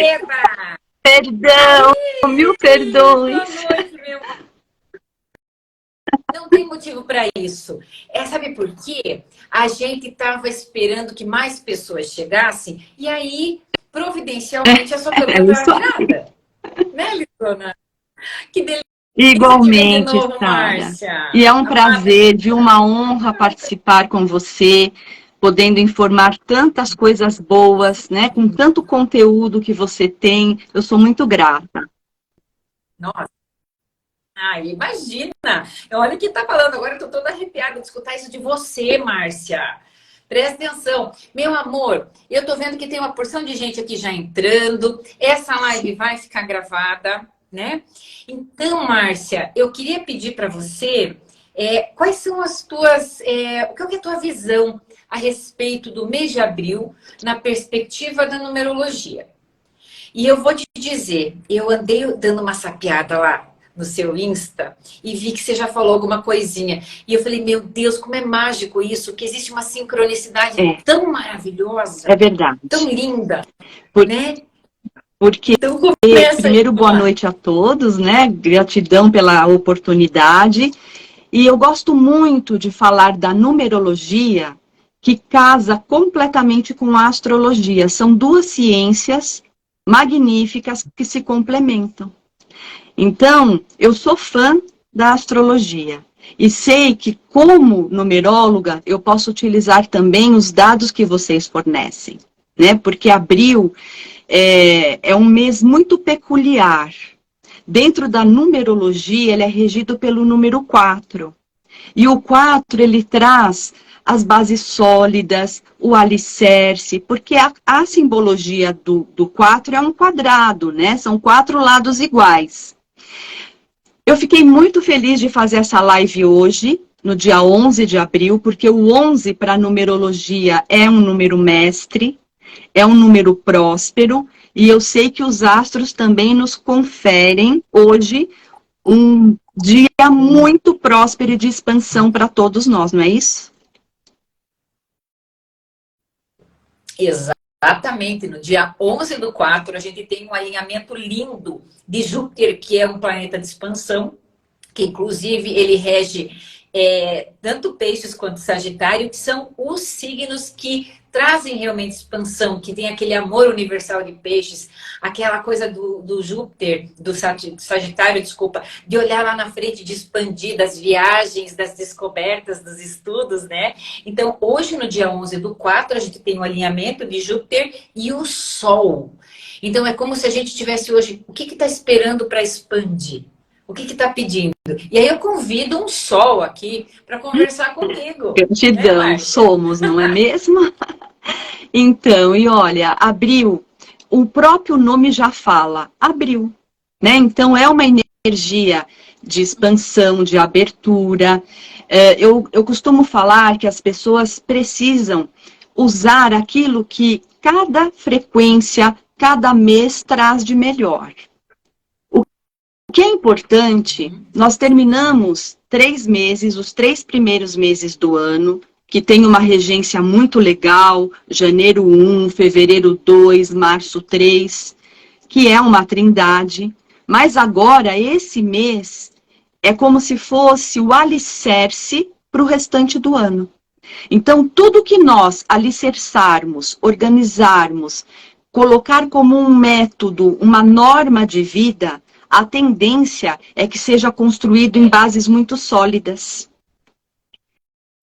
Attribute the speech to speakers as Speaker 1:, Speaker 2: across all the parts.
Speaker 1: Eba!
Speaker 2: Perdão, mil perdões.
Speaker 1: Boa noite, meu amor. Não tem motivo para isso. Sabe por quê? A gente estava esperando que mais pessoas chegassem e aí, providencialmente, a sua
Speaker 2: É
Speaker 1: câmera
Speaker 2: isso
Speaker 1: estava
Speaker 2: aí.
Speaker 1: virada. Né, Lizona? Que delícia te ver de
Speaker 2: Igualmente,
Speaker 1: novo,
Speaker 2: Sara.
Speaker 1: Márcia.
Speaker 2: E é um
Speaker 1: Amada.
Speaker 2: prazer, de uma honra participar com você, podendo informar tantas coisas boas, né? Com tanto conteúdo que você tem. Eu sou muito grata.
Speaker 1: Nossa. Ai, imagina! Olha o que tá falando agora, eu tô toda arrepiada de escutar isso de você, Márcia. Presta atenção. Meu amor, eu tô vendo que tem uma porção de gente aqui já entrando. Essa live vai ficar gravada, né? Então, Márcia, eu queria pedir para você quais são as tuas... o que é a tua visão a respeito do mês de abril na perspectiva da numerologia? E eu vou te dizer, eu andei dando uma sapiada lá no seu Insta e vi que você já falou alguma coisinha. E eu falei, meu Deus, como é mágico isso, que existe uma sincronicidade tão maravilhosa,
Speaker 2: É verdade.
Speaker 1: tão linda,
Speaker 2: Por-
Speaker 1: né?
Speaker 2: Porque,
Speaker 1: Então começa aí,
Speaker 2: primeiro,
Speaker 1: vamos
Speaker 2: boa
Speaker 1: lá.
Speaker 2: noite a todos, né? Gratidão pela oportunidade. E eu gosto muito de falar da numerologia, que casa completamente com a astrologia. São duas ciências magníficas que se complementam. Então, eu sou fã da astrologia e sei que, como numeróloga, eu posso utilizar também os dados que vocês fornecem, né? Porque abril é um mês muito peculiar. Dentro da numerologia, ele é regido pelo número 4. E o 4, ele traz as bases sólidas, o alicerce, porque a simbologia do 4 é um quadrado, né? São 4 lados iguais. Eu fiquei muito feliz de fazer essa live hoje, no dia 11 de abril, porque o 11 para a numerologia é um número mestre, é um número próspero, e eu sei que os astros também nos conferem hoje um dia muito próspero e de expansão para todos nós, não é isso?
Speaker 1: Exatamente, no dia 11/4, a gente tem um alinhamento lindo de Júpiter, que é um planeta de expansão, que inclusive ele rege tanto Peixes quanto Sagitário, que são os signos que trazem realmente expansão, que tem aquele amor universal de Peixes, aquela coisa do Júpiter, do Sagitário, desculpa, de olhar lá na frente, de expandir, das viagens, das descobertas, dos estudos, né? Então, hoje, no dia 11/4, a gente tem o alinhamento de Júpiter e o Sol. Então, é como se a gente tivesse hoje, o que está esperando para expandir? O que está pedindo? E aí eu convido um sol aqui para conversar comigo. Né,
Speaker 2: Gratidão,
Speaker 1: Márcia?
Speaker 2: somos, não é mesmo? Então, e olha, abril, o próprio nome já fala, abril, né? Então, é uma energia de expansão, de abertura. Eu costumo falar que as pessoas precisam usar aquilo que cada frequência, cada mês traz de melhor. O que é importante, nós terminamos 3 meses, os 3 primeiros meses do ano, que tem uma regência muito legal, janeiro 1, fevereiro 2, março 3, que é uma trindade. Mas agora, esse mês, é como se fosse o alicerce para o restante do ano. Então, tudo que nós alicerçarmos, organizarmos, colocar como um método, uma norma de vida, a tendência é que seja construído em bases muito sólidas.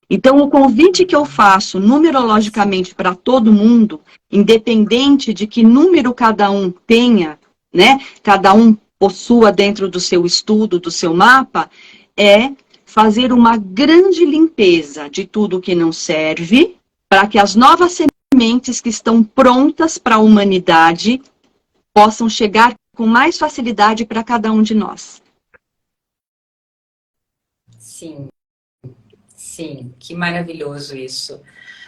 Speaker 2: Então, o convite que eu faço numerologicamente para todo mundo, independente de que número cada um tenha, né, cada um possua dentro do seu estudo, do seu mapa, é fazer uma grande limpeza de tudo que não serve, para que as novas sementes que estão prontas para a humanidade possam chegar com mais facilidade para cada um de nós.
Speaker 1: Sim, sim, que maravilhoso isso.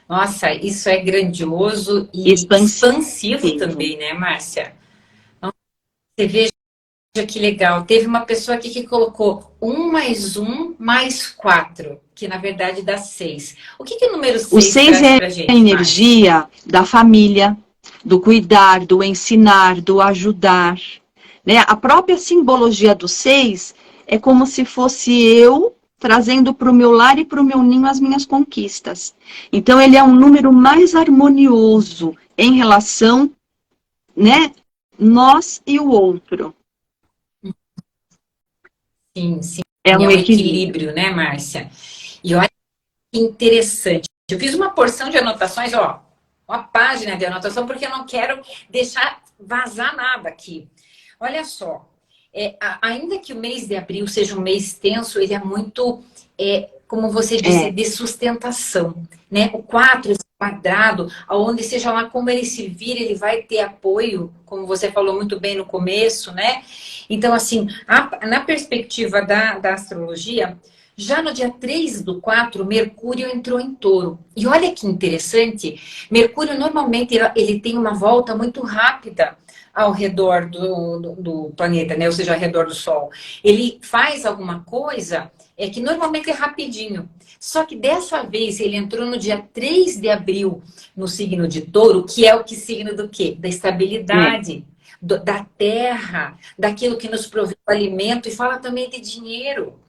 Speaker 1: Nossa, isso é grandioso e expansivo também, né, Márcia? Você veja que legal. Teve uma pessoa aqui que colocou 1 mais 1 mais 4, que na verdade dá 6. O que o número 6
Speaker 2: O 6
Speaker 1: traz
Speaker 2: é
Speaker 1: pra
Speaker 2: a
Speaker 1: gente, Márcia?
Speaker 2: energia da família, do cuidar, do ensinar, do ajudar. Né? A própria simbologia do 6 é como se fosse eu trazendo para o meu lar e para o meu ninho as minhas conquistas. Então, ele é um número mais harmonioso em relação, né, nós e o outro.
Speaker 1: Sim, sim.
Speaker 2: É um
Speaker 1: É um
Speaker 2: equilíbrio,
Speaker 1: equilíbrio, né, Márcia? E olha que interessante. Eu fiz uma porção de anotações, ó, uma página de anotação, porque eu não quero deixar vazar nada aqui. Olha só, ainda que o mês de abril seja um mês tenso, ele é muito, como você disse, de sustentação, né? O 4, esse quadrado, onde seja lá como ele se vira, ele vai ter apoio, como você falou muito bem no começo, né? Então, assim, na perspectiva da astrologia, já no dia 3/4, Mercúrio entrou em Touro. E olha que interessante, Mercúrio normalmente ele tem uma volta muito rápida ao redor do planeta, né? Ou seja, ao redor do Sol. Ele faz alguma coisa que normalmente é rapidinho. Só que dessa vez ele entrou no dia 3 de abril no signo de Touro, que é o que signo do quê? Da estabilidade, da terra, daquilo que nos provê o alimento e fala também de dinheiro.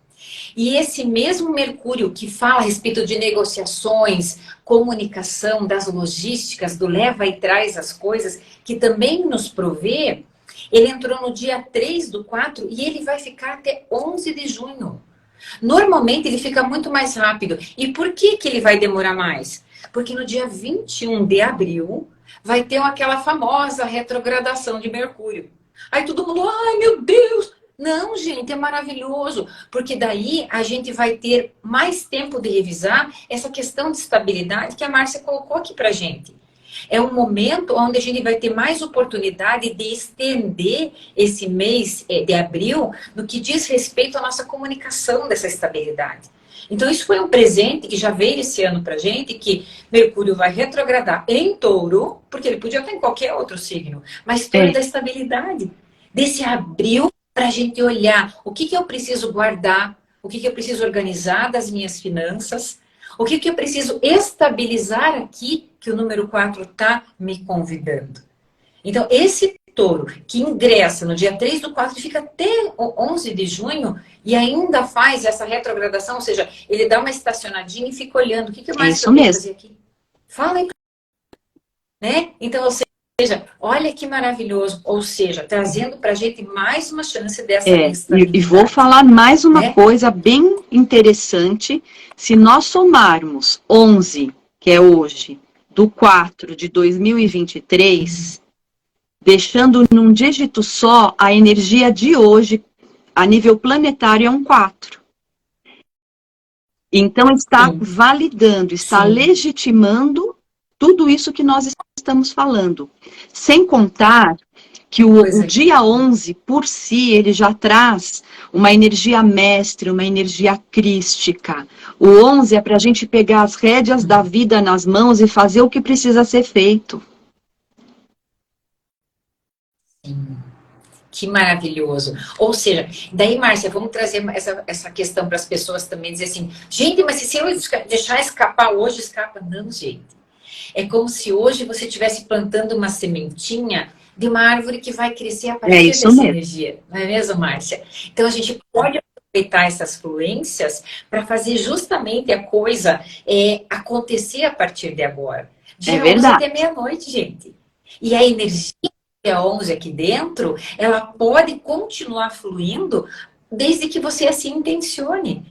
Speaker 1: E esse mesmo Mercúrio que fala a respeito de negociações, comunicação, das logísticas, do leva e traz as coisas, que também nos provê, ele entrou no dia 3/4 e ele vai ficar até 11 de junho. Normalmente ele fica muito mais rápido. E por que ele vai demorar mais? Porque no dia 21 de abril vai ter aquela famosa retrogradação de Mercúrio. Aí todo mundo, ai meu Deus! Não, gente, é maravilhoso, porque daí a gente vai ter mais tempo de revisar essa questão de estabilidade que a Márcia colocou aqui pra gente. É um momento onde a gente vai ter mais oportunidade de estender esse mês de abril no que diz respeito à nossa comunicação dessa estabilidade. Então, isso foi um presente que já veio esse ano pra gente, que Mercúrio vai retrogradar em Touro, porque ele podia estar em qualquer outro signo, mas Touro é da estabilidade, desse abril para a gente olhar o que eu preciso guardar, o que eu preciso organizar das minhas finanças, o que eu preciso estabilizar aqui, que o número 4 está me convidando. Então, esse Touro que ingressa no dia 3/4 fica até o 11 de junho e ainda faz essa retrogradação, ou seja, ele dá uma estacionadinha e fica olhando. O que eu mais tenho que fazer aqui? Fala aí. Né? Então, ou seja, olha que maravilhoso. Ou seja, trazendo para a gente mais uma chance dessa estabilidade.
Speaker 2: E vou falar mais uma coisa bem interessante. Se nós somarmos 11, que é hoje, do 4 de 2023, deixando num dígito só, a energia de hoje, a nível planetário, é um 4. Então, está validando, está legitimando tudo isso que nós estamos falando. Sem contar que o dia 11, por si, ele já traz uma energia mestre, uma energia crística. O 11 é para a gente pegar as rédeas da vida nas mãos e fazer o que precisa ser feito.
Speaker 1: Que maravilhoso. Ou seja, daí, Márcia, vamos trazer essa questão para as pessoas também, dizer assim, gente, mas se eu deixar escapar hoje, escapa. Não, gente. É como se hoje você estivesse plantando uma sementinha de uma árvore que vai crescer a partir dessa energia. Não é mesmo, Márcia? Então, a gente pode aproveitar essas fluências para fazer justamente a coisa acontecer a partir de agora. De 11 até meia-noite, gente. E a energia dia 11 aqui dentro, ela pode continuar fluindo desde que você assim intencione.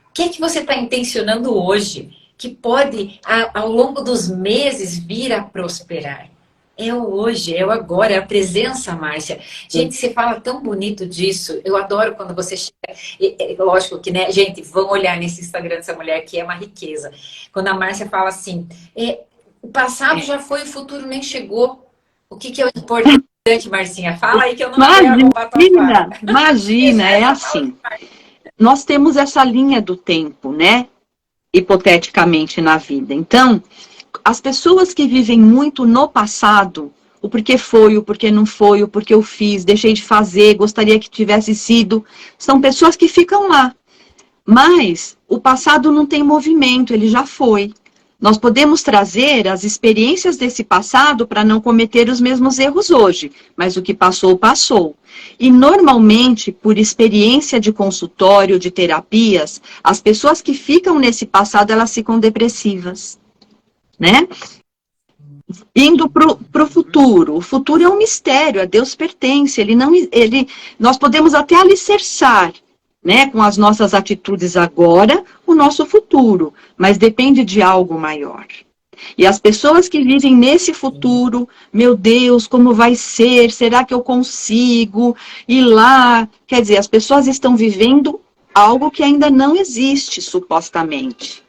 Speaker 1: O que é que você está intencionando hoje? Que pode, ao longo dos meses, vir a prosperar. É o hoje, é o agora, é a presença, Márcia. Gente, você fala tão bonito disso. Eu adoro quando você chega. Lógico que, né? Gente, vão olhar nesse Instagram dessa mulher que é uma riqueza. Quando a Márcia fala assim, o passado já foi, o futuro nem chegou. O que é o importante, Marcinha? Fala aí que eu não quero roubar tua fala.
Speaker 2: Imagina, é assim. Nós temos essa linha do tempo, né? Hipoteticamente na vida. Então, as pessoas que vivem muito no passado, o porquê foi, o porquê não foi, o porquê eu fiz, deixei de fazer, gostaria que tivesse sido, são pessoas que ficam lá. Mas o passado não tem movimento, ele já foi. Nós podemos trazer as experiências desse passado para não cometer os mesmos erros hoje, mas o que passou, passou. E normalmente, por experiência de consultório, de terapias, as pessoas que ficam nesse passado, elas ficam depressivas, né? Indo para o futuro. O futuro é um mistério, a Deus pertence. Nós podemos até alicerçar, né, com as nossas atitudes agora, o nosso futuro, mas depende de algo maior. E as pessoas que vivem nesse futuro, meu Deus, como vai ser? Será que eu consigo ir lá? Quer dizer, as pessoas estão vivendo algo que ainda não existe, supostamente.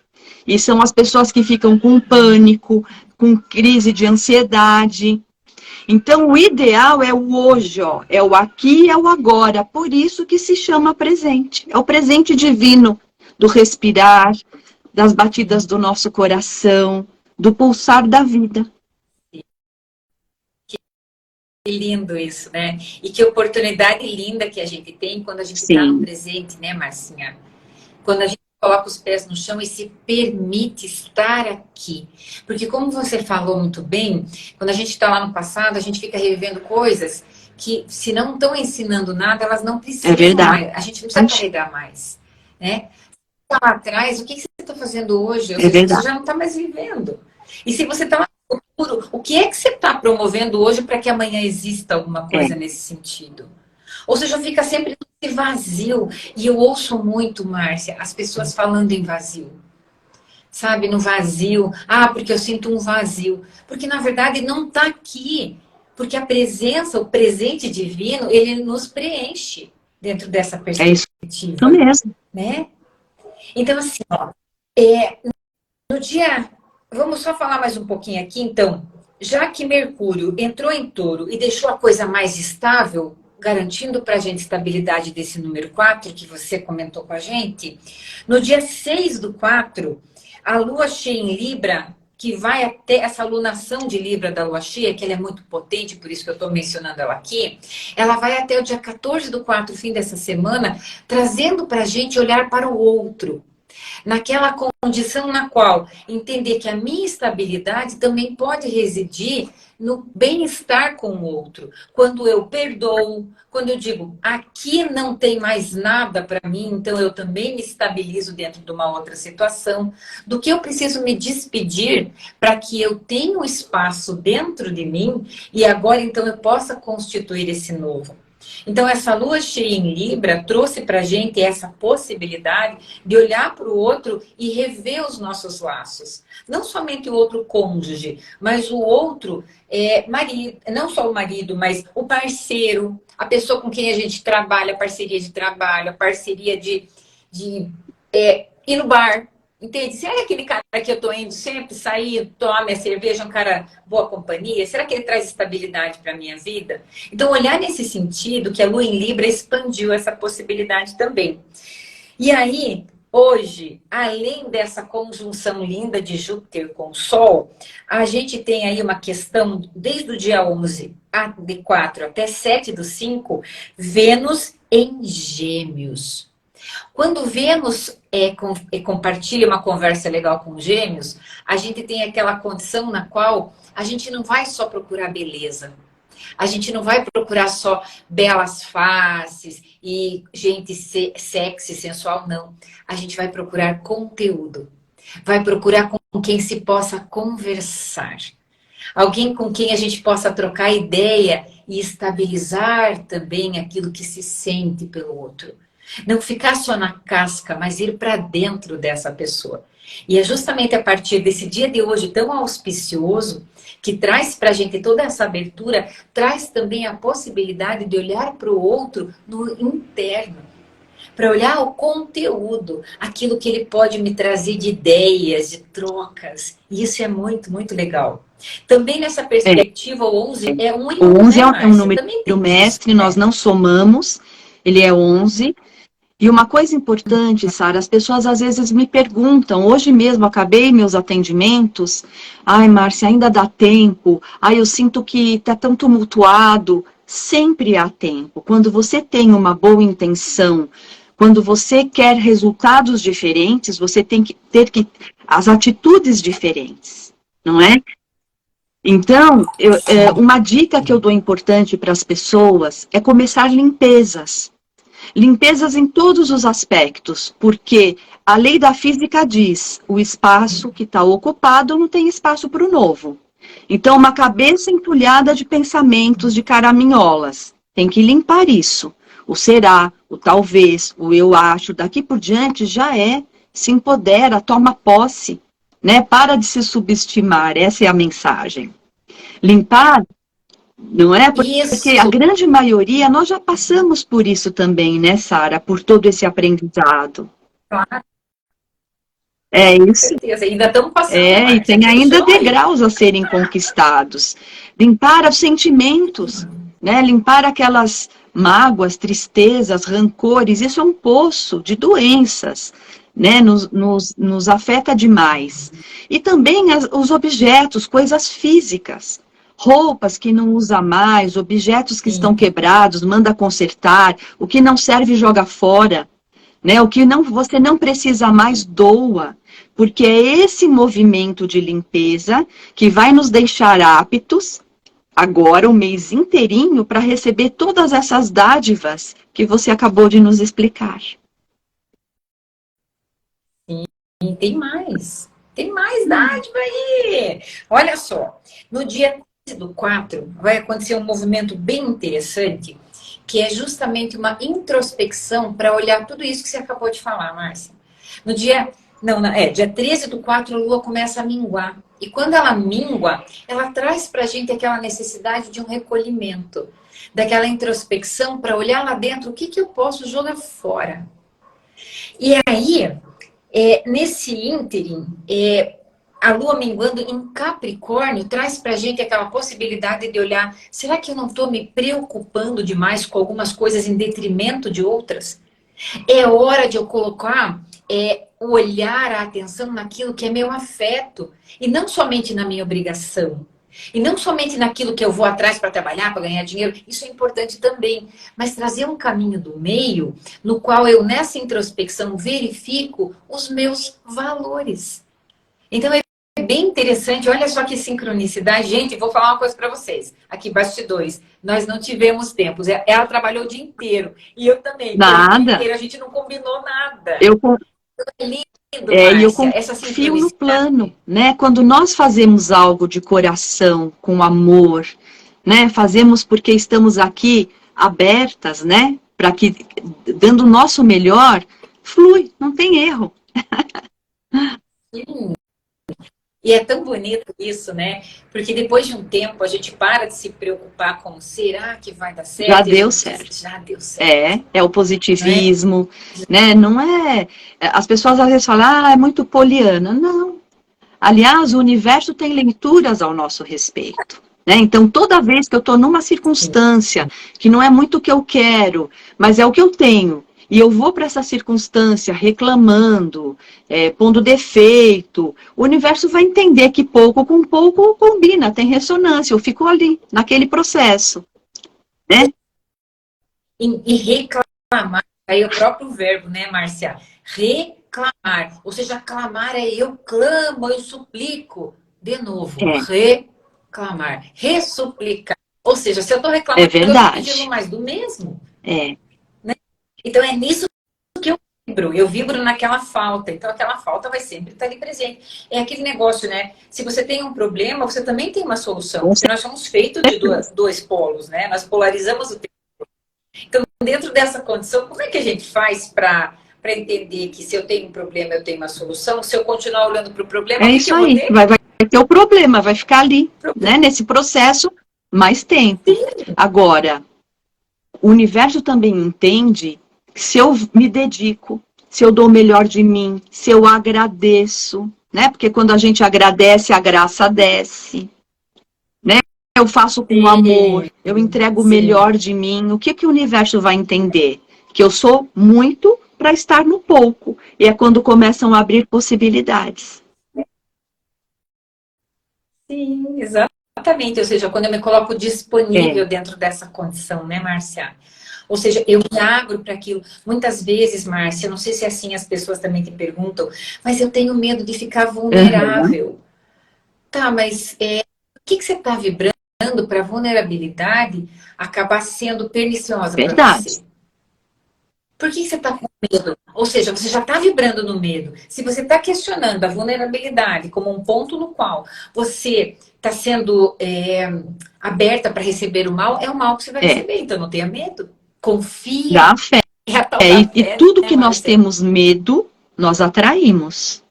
Speaker 2: E são as pessoas que ficam com pânico, com crise de ansiedade. Então, o ideal é o hoje, ó, é o aqui e é o agora. Por isso que se chama presente. É o presente divino do respirar, das batidas do nosso coração, do pulsar da vida.
Speaker 1: Que lindo isso, né? E que oportunidade linda que a gente tem quando a gente está no presente, né, Marcinha? Quando a gente coloca os pés no chão e se permite estar aqui. Porque como você falou muito bem, quando a gente está lá no passado, a gente fica revivendo coisas que, se não estão ensinando nada, elas não precisam mais. A gente não precisa carregar mais, né? Tá lá atrás, o que você está fazendo hoje? Ou seja, você já não está mais vivendo. E se você está lá no futuro, o que é que você está promovendo hoje para que amanhã exista alguma coisa nesse sentido? Ou seja, fica sempre nesse vazio. E eu ouço muito, Márcia, as pessoas falando em vazio. Sabe, no vazio. Ah, porque eu sinto um vazio. Porque, na verdade, não está aqui. Porque a presença, o presente divino, ele nos preenche dentro dessa perspectiva.
Speaker 2: É isso mesmo.
Speaker 1: Né? Então, assim, ó, no dia... Vamos só falar mais um pouquinho aqui, então. Já que Mercúrio entrou em Touro e deixou a coisa mais estável, garantindo para a gente estabilidade desse número 4, que você comentou com a gente, no dia 6/4, a Lua cheia em Libra, que vai até essa alunação de Libra da Lua cheia, que ela é muito potente, por isso que eu estou mencionando ela aqui, ela vai até o dia 14/4, fim dessa semana, trazendo para a gente olhar para o outro. Naquela condição na qual entender que a minha estabilidade também pode residir no bem-estar com o outro. Quando eu perdoo, quando eu digo, aqui não tem mais nada para mim, então eu também me estabilizo dentro de uma outra situação, do que eu preciso me despedir para que eu tenha um espaço dentro de mim e agora então eu possa constituir esse novo. Então, essa lua cheia em Libra trouxe para a gente essa possibilidade de olhar para o outro e rever os nossos laços. Não somente o outro cônjuge, mas o outro marido, não só o marido, mas o parceiro, a pessoa com quem a gente trabalha, parceria de trabalho, a parceria de ir no bar. Entende? Será que aquele cara que eu tô indo sempre sair, tomar minha cerveja, é um cara boa companhia? Será que ele traz estabilidade para a minha vida? Então, olhar nesse sentido, que a Lua em Libra expandiu essa possibilidade também. E aí, hoje, além dessa conjunção linda de Júpiter com o Sol, a gente tem aí uma questão, desde o dia 11/4 até 7/5, Vênus em Gêmeos. Quando Vênus compartilha uma conversa legal com Gêmeos, a gente tem aquela condição na qual a gente não vai só procurar beleza. A gente não vai procurar só belas faces e gente sexy, sensual, não. A gente vai procurar conteúdo. Vai procurar com quem se possa conversar. Alguém com quem a gente possa trocar ideia e estabilizar também aquilo que se sente pelo outro. Não ficar só na casca, mas ir para dentro dessa pessoa. E é justamente a partir desse dia de hoje tão auspicioso, que traz para a gente toda essa abertura, traz também a possibilidade de olhar para o outro no interno. Para olhar o conteúdo, aquilo que ele pode me trazer de ideias, de trocas. E isso é muito, muito legal. Também nessa perspectiva, o 11 é um
Speaker 2: ímpar. O 11 é um número mestre, nós não somamos, ele é 11. E uma coisa importante, Sara, as pessoas às vezes me perguntam, hoje mesmo acabei meus atendimentos, ai, Márcia, ainda dá tempo, ai, eu sinto que está tão tumultuado. Sempre há tempo. Quando você tem uma boa intenção, Quando você quer resultados diferentes, você tem que ter as atitudes diferentes, não é? Então, uma dica que eu dou importante para as pessoas é começar limpezas. Limpezas em todos os aspectos, porque a lei da física diz, o espaço que está ocupado não tem espaço para o novo. Então, uma cabeça entulhada de pensamentos de caraminholas, tem que limpar isso. O será, o talvez, o eu acho, daqui por diante já se empodera, toma posse, né? Para de se subestimar, essa é a mensagem. Limpar, não é? Porque a
Speaker 1: Isso.
Speaker 2: grande maioria, nós já passamos por isso também, né, Sara? Por todo esse aprendizado.
Speaker 1: Claro,
Speaker 2: É
Speaker 1: com
Speaker 2: isso.
Speaker 1: certeza. Ainda estamos passando,
Speaker 2: E
Speaker 1: Márcia.
Speaker 2: tem
Speaker 1: Aqui no
Speaker 2: ainda
Speaker 1: chão aí.
Speaker 2: degraus a serem conquistados. Limpar os sentimentos, né? Limpar aquelas mágoas, tristezas, rancores, isso é um poço de doenças, né? Nos afeta demais. E também os objetos, coisas físicas. Roupas que não usa mais, objetos que estão
Speaker 1: Sim.
Speaker 2: quebrados, manda consertar, o que não serve joga fora, né? O que você não precisa mais doa, porque é esse movimento de limpeza que vai nos deixar aptos agora o mês inteirinho para receber todas essas dádivas que você acabou de nos explicar.
Speaker 1: E tem mais. Tem mais dádiva aí. Olha só, no dia 13/4 vai acontecer um movimento bem interessante, que é justamente uma introspecção para olhar tudo isso que você acabou de falar, Márcia. No dia, dia 13/4 a Lua começa a minguar. E quando ela mingua, ela traz para a gente aquela necessidade de um recolhimento, daquela introspecção para olhar lá dentro, o que eu posso jogar fora. E aí, nesse ínterim, a Lua minguando em Capricórnio traz para a gente aquela possibilidade de olhar, será que eu não estou me preocupando demais com algumas coisas em detrimento de outras? É hora de eu colocar o olhar, a atenção naquilo que é meu afeto, e não somente na minha obrigação. E não somente naquilo que eu vou atrás para trabalhar, para ganhar dinheiro, isso é importante também. Mas trazer um caminho do meio, no qual eu, nessa introspecção, verifico os meus valores. Então, é bem interessante. Olha só que sincronicidade. Gente, vou falar uma coisa para vocês. Aqui, bastidores. Nós não tivemos tempos. Ela trabalhou o dia inteiro. E eu também. E o dia
Speaker 2: Nada.
Speaker 1: inteiro a gente não combinou nada.
Speaker 2: Eu
Speaker 1: É lindo,
Speaker 2: E eu
Speaker 1: Márcia, essa
Speaker 2: confio no
Speaker 1: sincronicidade.
Speaker 2: plano, né? Quando nós fazemos algo de coração, com amor, né? Fazemos porque estamos aqui abertas, né? Para que, dando o nosso melhor, flui, não tem erro.
Speaker 1: E é tão bonito isso, né? Porque depois de um tempo a gente para de se preocupar com será que vai dar
Speaker 2: Já
Speaker 1: certo? E a
Speaker 2: deu
Speaker 1: gente diz,
Speaker 2: certo.
Speaker 1: já deu certo,
Speaker 2: É o
Speaker 1: não é?
Speaker 2: positivismo, né? Não é. As pessoas às vezes falam, é muito poliana. Não. Aliás, o universo tem leituras ao nosso respeito. Né? Então, toda vez que eu estou numa circunstância que não é muito o que eu quero, mas é o que eu tenho, e eu vou para essa circunstância reclamando, pondo defeito, o universo vai entender que pouco com pouco combina, tem ressonância, eu fico ali, naquele processo. Né?
Speaker 1: E reclamar, aí é o próprio verbo, né, Márcia? Reclamar. Ou seja, clamar é eu clamo, eu suplico. De novo,
Speaker 2: É,
Speaker 1: reclamar, ressuplicar. Ou seja, se eu estou
Speaker 2: é
Speaker 1: reclamando, eu estou pedindo
Speaker 2: verdade.
Speaker 1: mais do mesmo.
Speaker 2: É,
Speaker 1: Então é nisso que eu vibro naquela falta. Então aquela falta vai sempre estar ali presente. É aquele negócio, né? Se você tem um problema, você também tem uma solução.
Speaker 2: com
Speaker 1: Porque nós somos feitos de
Speaker 2: certeza.
Speaker 1: dois polos, né? Nós polarizamos o tempo. Então, dentro dessa condição, como é que a gente faz para entender que se eu tenho um problema, eu tenho uma solução? Se eu continuar olhando para o problema,
Speaker 2: É
Speaker 1: o que
Speaker 2: isso
Speaker 1: eu vou
Speaker 2: aí.
Speaker 1: ter?
Speaker 2: Vai ter o problema, vai ficar ali, né? Nesse processo, mais tempo. Agora, o universo também entende que se eu me dedico, se eu dou o melhor de mim, se eu agradeço, né? Porque quando a gente agradece, a graça desce, né? Eu faço com amor,
Speaker 1: Sim,
Speaker 2: eu entrego o
Speaker 1: sim.
Speaker 2: melhor de mim. O que o universo vai entender? Que eu sou muito para estar no pouco. E é quando começam a abrir possibilidades.
Speaker 1: Sim, exato. Exatamente, ou seja, quando eu me coloco disponível dentro dessa condição, né, Márcia? Ou seja, eu me abro para aquilo. Muitas vezes, Márcia, não sei se é assim as pessoas também te perguntam, mas eu tenho medo de ficar
Speaker 2: Uhum.
Speaker 1: vulnerável. Tá, mas o que você está vibrando para a vulnerabilidade acabar sendo perniciosa para
Speaker 2: Verdade.
Speaker 1: você? Por que você está com medo? Ou seja, você já está vibrando no medo. Se você está questionando a vulnerabilidade como um ponto no qual você está sendo aberta para receber o mal, é o mal que você vai
Speaker 2: É,
Speaker 1: receber. Então não tenha medo.
Speaker 2: dá
Speaker 1: Confie.
Speaker 2: fé.
Speaker 1: É a tal
Speaker 2: É,
Speaker 1: da
Speaker 2: e
Speaker 1: fé,
Speaker 2: tudo
Speaker 1: né,
Speaker 2: que nós
Speaker 1: Márcia?
Speaker 2: temos medo, nós atraímos,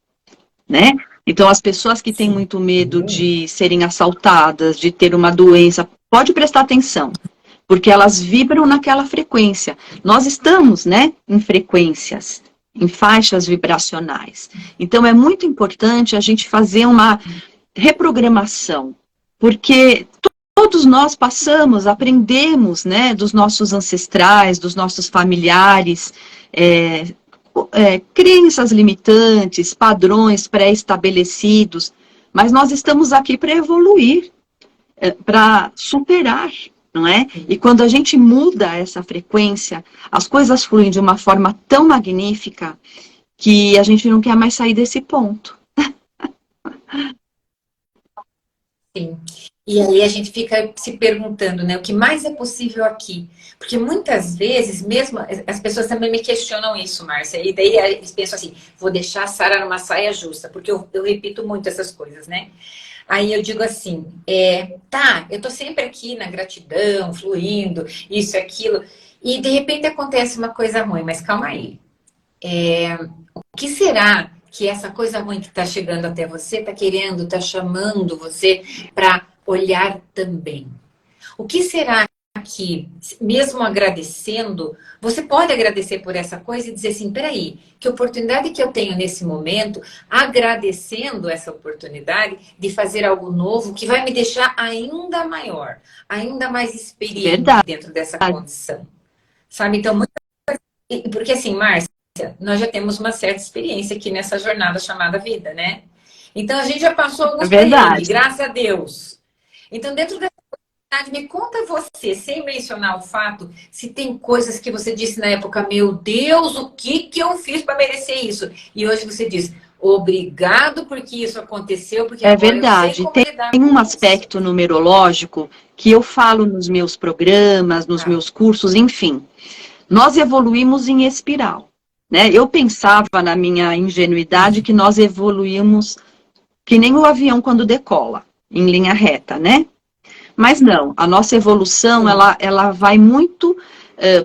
Speaker 2: né? Então, as pessoas que têm
Speaker 1: Sim.
Speaker 2: muito medo de serem assaltadas, de ter uma doença, pode prestar atenção, porque elas vibram naquela frequência. Nós estamos, né, em frequências, em faixas vibracionais. Então, é muito importante a gente fazer uma reprogramação, porque todos nós passamos, aprendemos, né, dos nossos ancestrais, dos nossos familiares, é, crenças limitantes, padrões pré-estabelecidos, mas nós estamos aqui para evoluir, para superar, não é? E quando a gente muda essa frequência, as coisas fluem de uma forma tão magnífica que a gente não quer mais sair desse ponto.
Speaker 1: Sim. E aí a gente fica se perguntando, né, o que mais é possível aqui? Porque muitas vezes, mesmo as pessoas também me questionam isso, Márcia, e daí eles pensam assim, vou deixar a Sara numa saia justa, porque eu repito muito essas coisas, né? Aí eu digo assim, tá, eu tô sempre aqui na gratidão, fluindo, isso, aquilo, e de repente acontece uma coisa ruim, mas calma aí. O que será que essa coisa ruim que está chegando até você está querendo, está chamando você para olhar também? O que será que, mesmo agradecendo, você pode agradecer por essa coisa e dizer assim, peraí, que oportunidade que eu tenho nesse momento, agradecendo essa oportunidade de fazer algo novo que vai me deixar ainda maior, ainda mais experiente
Speaker 2: Verdade.
Speaker 1: dentro dessa condição. Sabe? Então, porque assim, Márcia, nós já temos uma certa experiência aqui nessa jornada chamada vida, né? Então a gente já passou
Speaker 2: É
Speaker 1: alguns perrengues,
Speaker 2: verdade.
Speaker 1: graças a Deus. Então, dentro da verdade, me conta você, sem mencionar o fato, se tem coisas que você disse na época, meu Deus, o que que eu fiz para merecer isso? E hoje você diz, obrigado porque isso aconteceu, porque
Speaker 2: É
Speaker 1: agora eu sei
Speaker 2: verdade.
Speaker 1: como
Speaker 2: Tem
Speaker 1: lidar
Speaker 2: um
Speaker 1: com isso.
Speaker 2: aspecto numerológico que eu falo nos meus programas, nos
Speaker 1: Tá.
Speaker 2: meus cursos, enfim. Nós evoluímos em espiral, né? Eu pensava na minha ingenuidade que nós evoluímos que nem o avião quando decola, em linha reta, né? Mas não, a nossa evolução,
Speaker 1: Sim.
Speaker 2: ela vai muito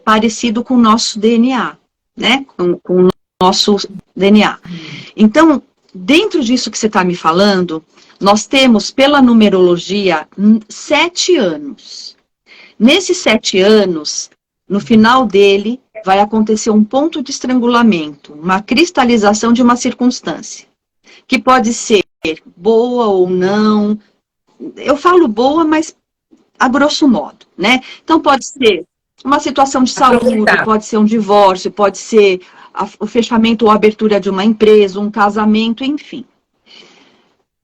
Speaker 2: parecido com o nosso DNA, né? Com o nosso DNA. Então, dentro disso que você está me falando, nós temos, pela numerologia, 7 anos. Nesses 7 anos, no final dele, vai acontecer um ponto de estrangulamento, uma cristalização de uma circunstância, que pode ser boa ou não. Eu falo boa, mas a grosso modo, né? Então pode ser uma situação de saúde,
Speaker 1: Aproveitar.
Speaker 2: pode ser um divórcio, pode ser o fechamento ou abertura de uma empresa, um casamento, enfim.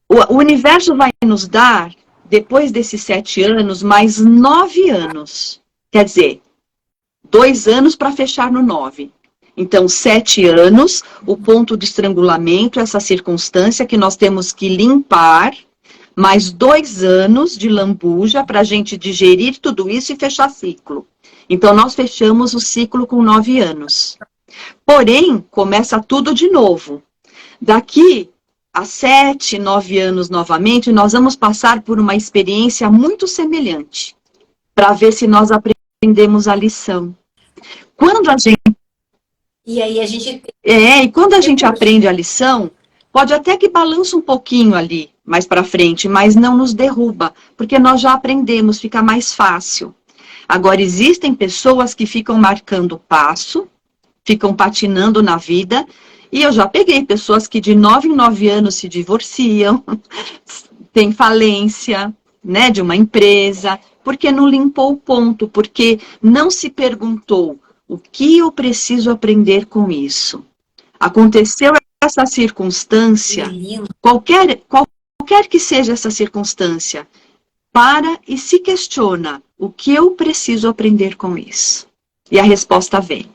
Speaker 2: O universo vai nos dar, depois desses 7 anos, mais 9 anos. Quer dizer, 2 anos para fechar no 9. Então, 7 anos, o ponto de estrangulamento, essa circunstância que nós temos que limpar, mais 2 anos de lambuja para a gente digerir tudo isso e fechar ciclo. Então, nós fechamos o ciclo com 9 anos. Porém, começa tudo de novo. Daqui a 7, 9 anos novamente, nós vamos passar por uma experiência muito semelhante, para ver se nós aprendemos a lição. Quando a gente
Speaker 1: E aí a gente tem
Speaker 2: e quando a gente
Speaker 1: recurso.
Speaker 2: aprende a lição, pode até que balança um pouquinho ali, mais para frente, mas não nos derruba, porque nós já aprendemos, fica mais fácil. Agora, existem pessoas que ficam marcando passo, ficam patinando na vida, e eu já peguei pessoas que de 9 em 9 anos se divorciam, tem falência, né, de uma empresa, porque não limpou o ponto, porque não se perguntou o que eu preciso aprender com isso. Aconteceu essa circunstância,
Speaker 1: Lindo.
Speaker 2: qualquer que seja essa circunstância, para e se questiona o que eu preciso aprender com isso. E a resposta vem.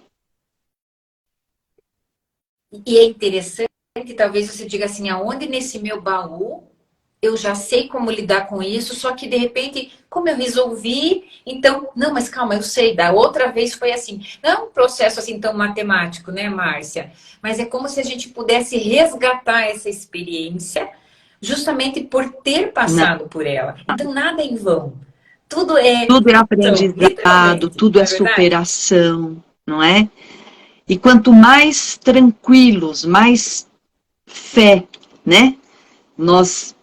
Speaker 1: E é interessante, talvez você diga assim, aonde nesse meu baú eu já sei como lidar com isso, só que de repente, como eu resolvi, então, não, mas calma, eu sei, da outra vez foi assim. Não é um processo assim tão matemático, né, Márcia? Mas é como se a gente pudesse resgatar essa experiência, justamente por ter
Speaker 2: Não.
Speaker 1: passado por ela. Então, nada é em vão. Tudo é
Speaker 2: Tudo é
Speaker 1: então,
Speaker 2: aprendizado,
Speaker 1: literalmente,
Speaker 2: tudo
Speaker 1: não
Speaker 2: é
Speaker 1: é verdade?
Speaker 2: superação, não é? E quanto mais tranquilos, mais fé, né? Nós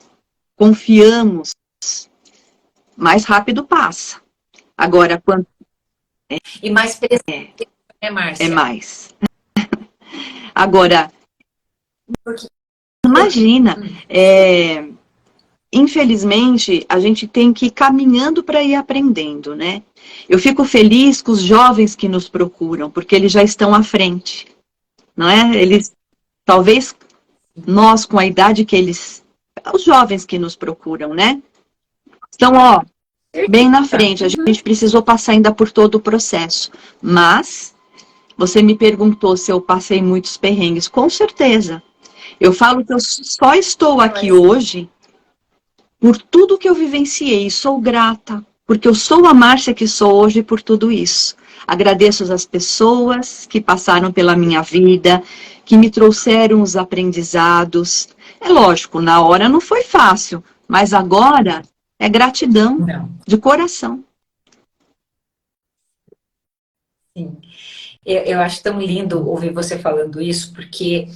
Speaker 2: confiamos, mais rápido passa. Agora, quanto
Speaker 1: E mais presente, né,
Speaker 2: é
Speaker 1: Márcia?
Speaker 2: mais? Agora,
Speaker 1: Porque
Speaker 2: imagina, infelizmente, a gente tem que ir caminhando para ir aprendendo, né? Eu fico feliz com os jovens que nos procuram, porque eles já estão à frente, não é? Eles, talvez nós, com a idade que eles, os jovens que nos procuram, né? Estão, ó, bem na frente. A gente precisou passar ainda por todo o processo. Mas, você me perguntou se eu passei muitos perrengues. Com certeza. Eu falo que eu só estou aqui hoje por tudo que eu vivenciei. Sou grata, porque eu sou a Márcia que sou hoje por tudo isso. Agradeço as pessoas que passaram pela minha vida, que me trouxeram os aprendizados. É lógico, na hora não foi fácil, mas agora é gratidão
Speaker 1: não,
Speaker 2: de coração.
Speaker 1: sim. Eu acho tão lindo ouvir você falando isso, porque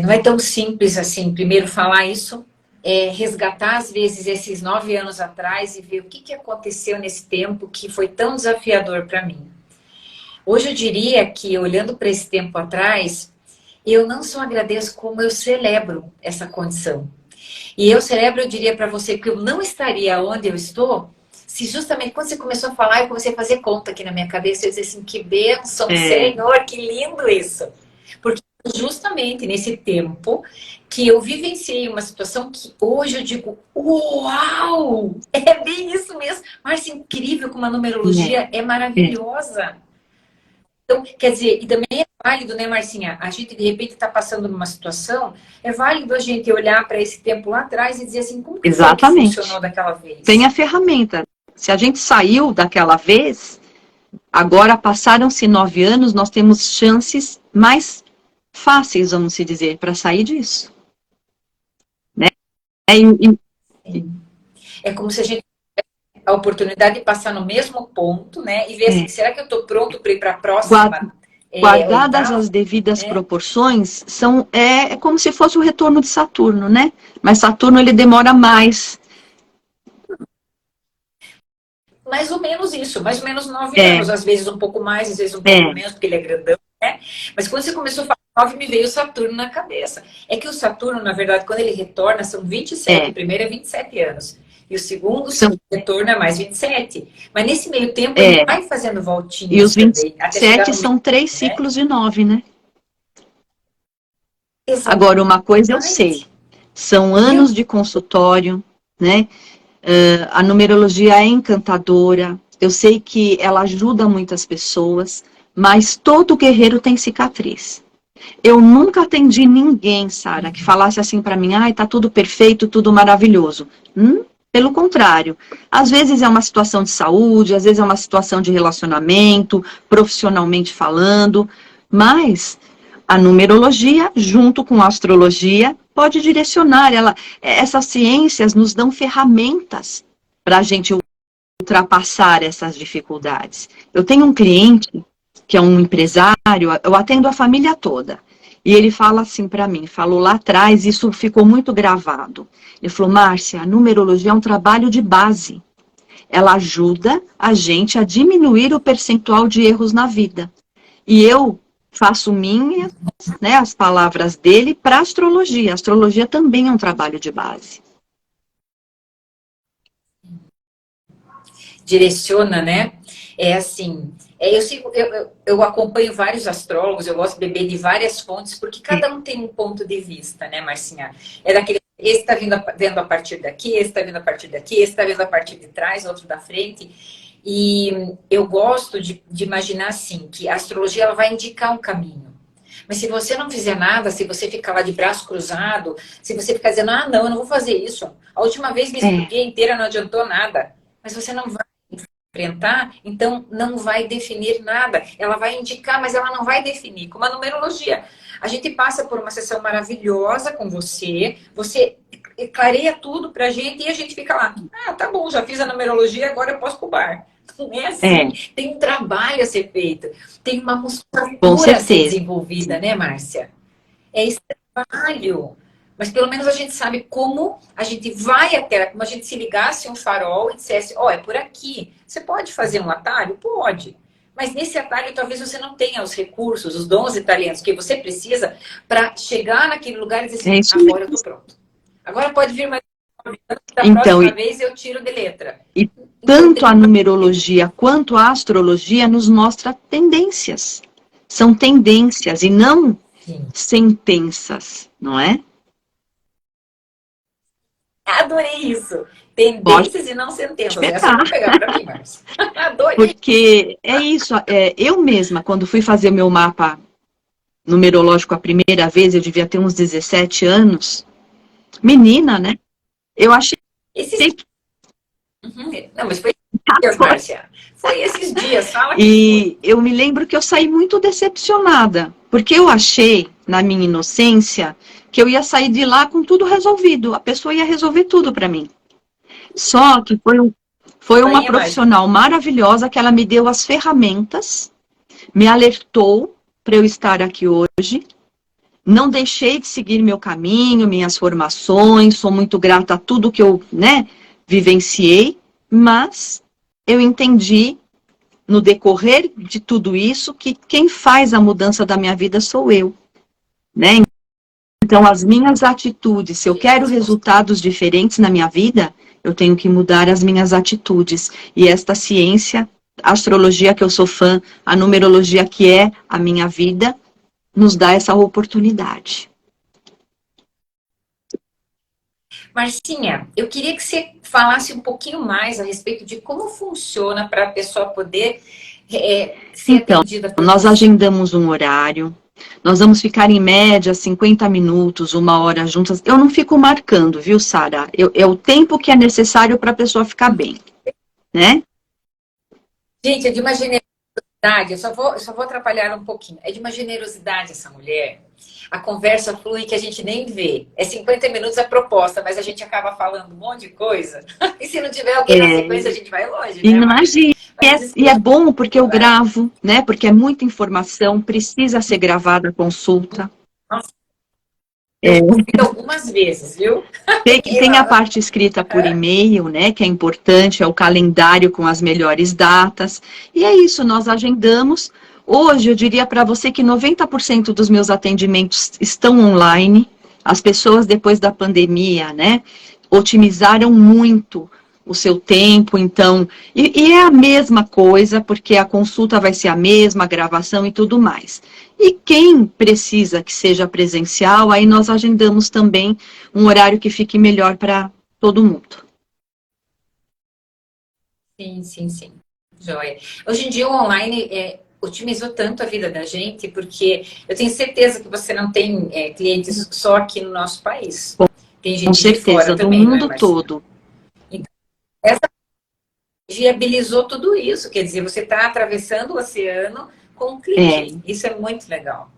Speaker 1: não é tão simples assim, primeiro falar isso, resgatar às vezes esses 9 anos atrás e ver o que aconteceu nesse tempo que foi tão desafiador para mim. Hoje eu diria que, olhando para esse tempo atrás, eu não só agradeço, como eu celebro essa condição. E eu celebro, eu diria para você, que eu não estaria onde eu estou se justamente quando você começou a falar, eu comecei a fazer conta aqui na minha cabeça, eu disse assim, que bênção,
Speaker 2: É,
Speaker 1: Senhor, que lindo isso. Porque justamente nesse tempo que eu vivenciei uma situação que hoje eu digo, uau, é bem isso mesmo. Márcia, incrível como a numerologia é
Speaker 2: é,
Speaker 1: maravilhosa. Então, quer dizer, e também é válido, né, Marcinha? A gente, de repente, está passando numa situação, é válido a gente olhar para esse tempo lá atrás e dizer assim, como que foi que funcionou
Speaker 2: exatamente.
Speaker 1: daquela
Speaker 2: Tem a
Speaker 1: vez?
Speaker 2: ferramenta. Se a gente saiu daquela vez, agora passaram-se 9 anos, nós temos chances mais fáceis, vamos se dizer, para sair disso. Né?
Speaker 1: É como se a gente tivesse a oportunidade de passar no mesmo ponto, né? E ver assim,
Speaker 2: É,
Speaker 1: será que eu estou pronto para ir para a
Speaker 2: gua-
Speaker 1: próxima
Speaker 2: guardadas
Speaker 1: oitava?
Speaker 2: as devidas
Speaker 1: Né?
Speaker 2: proporções, é como se fosse o retorno de Saturno, né? Mas Saturno ele demora mais.
Speaker 1: Mais ou menos isso, mais ou menos 9 anos,
Speaker 2: É,
Speaker 1: às vezes um pouco mais, às vezes um pouco
Speaker 2: é,
Speaker 1: menos, porque ele é grandão, né? Mas quando você começou a falar 9, me veio o Saturno na cabeça. É que o Saturno, na verdade, quando ele retorna, são 27,
Speaker 2: é.
Speaker 1: o primeiro é 27 anos. E o segundo
Speaker 2: São,
Speaker 1: retorno é mais 27. Mas nesse meio tempo ele
Speaker 2: é.
Speaker 1: vai fazendo
Speaker 2: E os
Speaker 1: voltinhas
Speaker 2: vinte e
Speaker 1: também, até chegar
Speaker 2: sete
Speaker 1: no meio,
Speaker 2: são 3
Speaker 1: né?
Speaker 2: ciclos de 9, né? Agora, uma coisa eu sei.
Speaker 1: Exatamente.
Speaker 2: São
Speaker 1: E eu,
Speaker 2: anos de consultório, né? A numerologia é encantadora. Eu sei que ela ajuda muitas pessoas, mas todo guerreiro tem cicatriz. Eu nunca atendi ninguém, Sara, que falasse assim para mim, ai, tá tudo perfeito, tudo maravilhoso. Pelo contrário. Às vezes é uma situação de saúde, às vezes é uma situação de relacionamento, profissionalmente falando, mas a numerologia, junto com a astrologia, pode direcionar. Essas ciências nos dão ferramentas para a gente ultrapassar essas dificuldades. Eu tenho um cliente que é um empresário, eu atendo a família toda. E ele fala assim para mim, falou lá atrás, isso ficou muito gravado. Ele falou, Márcia, a numerologia é um trabalho de base. Ela ajuda a gente a diminuir o percentual de erros na vida. E eu faço minhas, né, as palavras dele para a astrologia. A astrologia também é um trabalho de base.
Speaker 1: direciona, né? É assim, eu acompanho vários astrólogos, eu gosto de beber de várias fontes, porque cada um tem um ponto de vista, né, Marcinha? É daquele, esse está vendo a partir daqui, esse está vendo a partir daqui, esse está vendo a partir de trás, outro da frente. E eu gosto de imaginar assim, que a astrologia ela vai indicar um caminho. Mas se você não fizer nada, se você ficar lá de braço cruzado, se você ficar dizendo, ah, não, eu não vou fazer isso. A última vez me
Speaker 2: É,
Speaker 1: estudei inteira, não adiantou nada. Mas você não vai enfrentar, então não vai definir nada. Ela vai indicar, mas ela não vai definir. Como a numerologia. A gente passa por uma sessão maravilhosa com você, você clareia tudo pra gente e a gente fica lá. Ah, tá bom, já fiz a numerologia, agora eu posso pro bar. Não é assim.
Speaker 2: é,
Speaker 1: Tem um trabalho a ser feito. Tem uma
Speaker 2: com
Speaker 1: musculatura a ser
Speaker 2: certeza.
Speaker 1: desenvolvida, né, Márcia? É esse trabalho. Mas pelo menos a gente sabe como a gente vai até, como a gente se ligasse um farol e dissesse, ó, é por aqui. Você pode fazer um atalho? Pode. Mas nesse atalho talvez você não tenha os recursos, os dons e talentos que você precisa para chegar naquele lugar e dizer
Speaker 2: É
Speaker 1: assim,
Speaker 2: isso
Speaker 1: agora eu
Speaker 2: mesmo.
Speaker 1: tô pronto. Agora pode vir mais da
Speaker 2: Então,
Speaker 1: próxima vez eu tiro de letra.
Speaker 2: e
Speaker 1: Então
Speaker 2: tanto
Speaker 1: tem
Speaker 2: a
Speaker 1: uma...
Speaker 2: numerologia quanto a astrologia nos mostra tendências. São tendências e não
Speaker 1: Sim.
Speaker 2: sentenças, não é?
Speaker 1: Adorei isso.
Speaker 2: Pode
Speaker 1: Tendências e não sentenças. Essa eu vou
Speaker 2: pegar.
Speaker 1: pegar para mim, Márcia. Adorei.
Speaker 2: Porque é isso, eu mesma, quando fui fazer o meu mapa numerológico a primeira vez, eu devia ter uns 17 anos, menina, né? Eu achei
Speaker 1: Esses
Speaker 2: que
Speaker 1: Uhum. Não, mas foi esses dias,
Speaker 2: foi.
Speaker 1: Márcia. Foi esses dias, fala que foi.
Speaker 2: E eu me lembro que eu saí muito decepcionada, porque eu achei, na minha inocência, que eu ia sair de lá com tudo resolvido, a pessoa ia resolver tudo para mim. Só que foi uma
Speaker 1: Aí, Márcia.
Speaker 2: profissional maravilhosa que ela me deu as ferramentas, me alertou para eu estar aqui hoje. Não deixei de seguir meu caminho, minhas formações, sou muito grata a tudo que eu, né, vivenciei, mas eu entendi no decorrer de tudo isso que quem faz a mudança da minha vida sou eu, né? Então, as minhas atitudes, se eu quero resultados diferentes na minha vida, eu tenho que mudar as minhas atitudes. E esta ciência, a astrologia que eu sou fã, a numerologia que é a minha vida, nos dá essa oportunidade.
Speaker 1: Marcinha, eu queria que você falasse um pouquinho mais a respeito de como funciona para a pessoa poder ser
Speaker 2: Então,
Speaker 1: atendida por
Speaker 2: nós
Speaker 1: você.
Speaker 2: agendamos um horário, nós vamos ficar em média 50 minutos, 1 hora juntas. Eu não fico marcando, viu, Sara? É o tempo que é necessário para a pessoa ficar bem, né?
Speaker 1: Gente, é de uma generosidade, eu só vou atrapalhar um pouquinho. É de uma generosidade essa mulher. A conversa flui que a gente nem vê. É 50 minutos a proposta, mas a gente acaba falando um monte de coisa. E se não tiver alguém na
Speaker 2: É,
Speaker 1: sequência, a gente vai longe, né, Márcia?
Speaker 2: imagina.
Speaker 1: Mas diz
Speaker 2: E
Speaker 1: pra
Speaker 2: é
Speaker 1: gente,
Speaker 2: bom porque eu
Speaker 1: vai.
Speaker 2: gravo, né? Porque é muita informação, precisa ser gravada a consulta.
Speaker 1: Nossa, eu
Speaker 2: É,
Speaker 1: ouvi algumas vezes, viu?
Speaker 2: tem a parte escrita por e-mail, né? Que é importante, é o calendário com as melhores datas. E é isso, nós agendamos. Hoje eu diria para você que 90% dos meus atendimentos estão online. As pessoas, depois da pandemia, né, otimizaram muito o seu tempo, então, e é a mesma coisa, porque a consulta vai ser a mesma, a gravação e tudo mais. E quem precisa que seja presencial, aí nós agendamos também um horário que fique melhor para todo mundo.
Speaker 1: Sim, sim, sim. Joia. Hoje em dia o online otimizou tanto a vida da gente, porque eu tenho certeza que você não tem clientes só aqui no nosso país. Tem
Speaker 2: Com
Speaker 1: gente de fora
Speaker 2: certeza, do
Speaker 1: também, não é,
Speaker 2: mundo
Speaker 1: Marcinha?
Speaker 2: todo.
Speaker 1: Então, essa viabilizou tudo isso. Quer dizer, você está atravessando o oceano com um
Speaker 2: É,
Speaker 1: clique. Isso é muito legal.